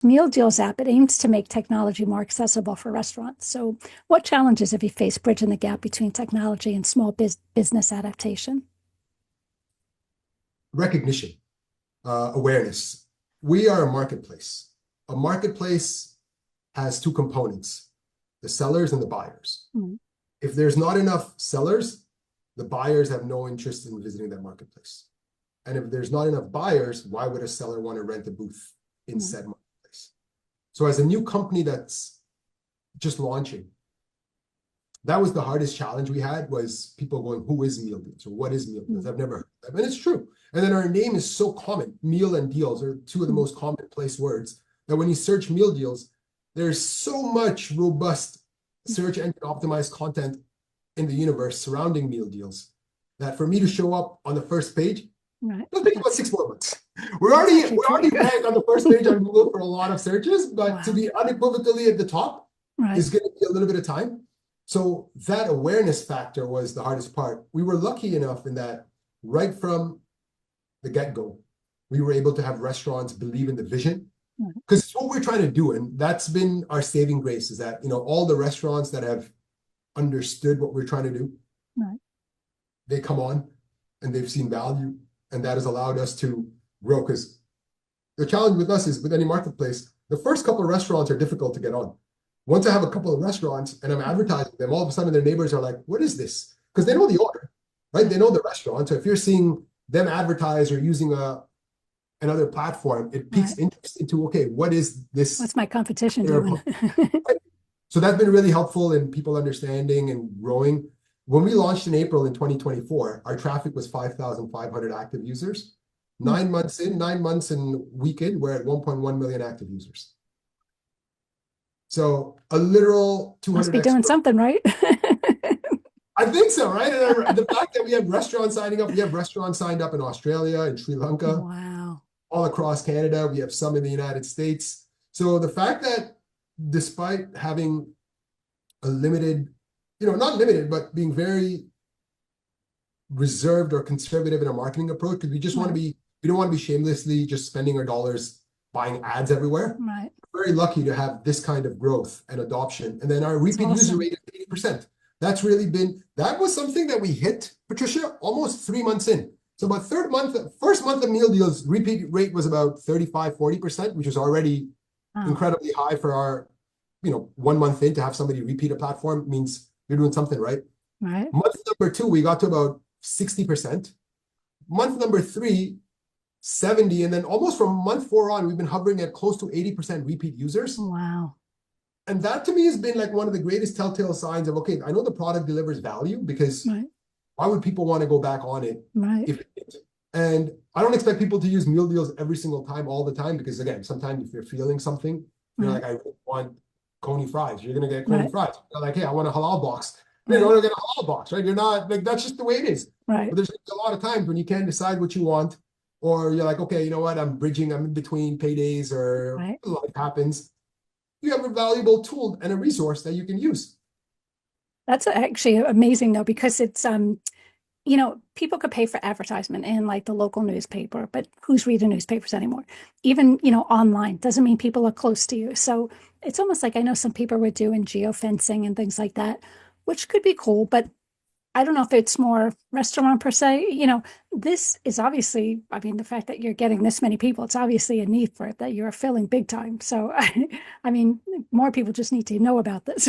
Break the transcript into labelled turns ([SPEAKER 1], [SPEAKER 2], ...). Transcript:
[SPEAKER 1] Meal Deals app, it aims to make technology more accessible for restaurants. So, what challenges have you faced bridging the gap between technology and small business adaptation?
[SPEAKER 2] Recognition, awareness. We are a marketplace. A marketplace has two components, the sellers and the buyers.
[SPEAKER 1] Mm.
[SPEAKER 2] If there's not enough sellers, the buyers have no interest in visiting that marketplace. And if there's not enough buyers, why would a seller want to rent a booth in said marketplace? So as a new company that's just launching, that was the hardest challenge we had, was people going, who is Meal Deals, or what is Meal Deals? I've never heard of them. And it's true. And then our name is so common. Meal and deals are two of the most commonplace words, that when you search Meal Deals, there's so much robust search engine optimized content in the universe surrounding Meal Deals that for me to show up on the first page, it'll take about 6 more months. We're already ranked on the first page on Google for a lot of searches, but to be unequivocally at the top is going to be a little bit of time. So that awareness factor was the hardest part. We were lucky enough in that right from the get-go, we were able to have restaurants believe in the vision, because it's what we're trying to do. And that's been our saving grace, is that, all the restaurants that have understood what we're trying to do, they come on and they've seen value, and that has allowed us to grow. Because the challenge with us is, with any marketplace, the first couple of restaurants are difficult to get on. Once I have a couple of restaurants and I'm advertising them, all of a sudden their neighbors are like, what is this? Because they know the order, right? They know the restaurant. So if you're seeing them advertise or using another platform, it piques interest into, okay, what is this?
[SPEAKER 1] What's my competition doing?
[SPEAKER 2] So that's been really helpful in people understanding and growing. When we launched in April in 2024, our traffic was 5,500 active users. 9 months and week in, we're at 1.1 million active users. So a literal 200.
[SPEAKER 1] Must be doing something right.
[SPEAKER 2] I think so, right? And the fact that we have restaurants signing up, we have restaurants signed up in Australia and Sri Lanka.
[SPEAKER 1] Wow.
[SPEAKER 2] All across Canada. We have some in the United States. So the fact that despite having a limited, not limited, but being very reserved or conservative in our marketing approach, because we just want to be, we don't want to be shamelessly just spending our dollars buying ads everywhere.
[SPEAKER 1] Right.
[SPEAKER 2] We're very lucky to have this kind of growth and adoption. And then our repeat user rate is 80%. That's really been, that was something that we hit, Patricia, almost 3 months in. So about first month of Meal Deals, repeat rate was about 35-40%, which is already incredibly high for our, 1 month in to have somebody repeat a platform means you're doing something right.
[SPEAKER 1] Right.
[SPEAKER 2] Month number 2, we got to about 60%. Month number 3, 70, and then almost from month 4 on, we've been hovering at close to 80% repeat users.
[SPEAKER 1] Wow.
[SPEAKER 2] And that to me has been like one of the greatest telltale signs of, okay, I know the product delivers value, because why would people want to go back on it? If it, and I don't expect people to use Meal Deals every single time, all the time, because again, sometimes if you're feeling something, you're like, I want coney fries. You're going to get coney fries. You're like, hey, I want a halal box. You're going to get a halal box, right? You're not, like, that's just the way it is. But there's a lot of times when you can't decide what you want, or you're like, okay, you know what? I'm in between paydays, or life happens. You have a valuable tool and a resource that you can use.
[SPEAKER 1] That's actually amazing, though, because it's, people could pay for advertisement in like the local newspaper, but who's reading newspapers anymore? Even, online doesn't mean people are close to you. So it's almost like, I know some people were doing geofencing and things like that, which could be cool, but I don't know if it's more restaurant per se. This is obviously, the fact that you're getting this many people, it's obviously a need for it that you're filling big time. So, more people just need to know about this.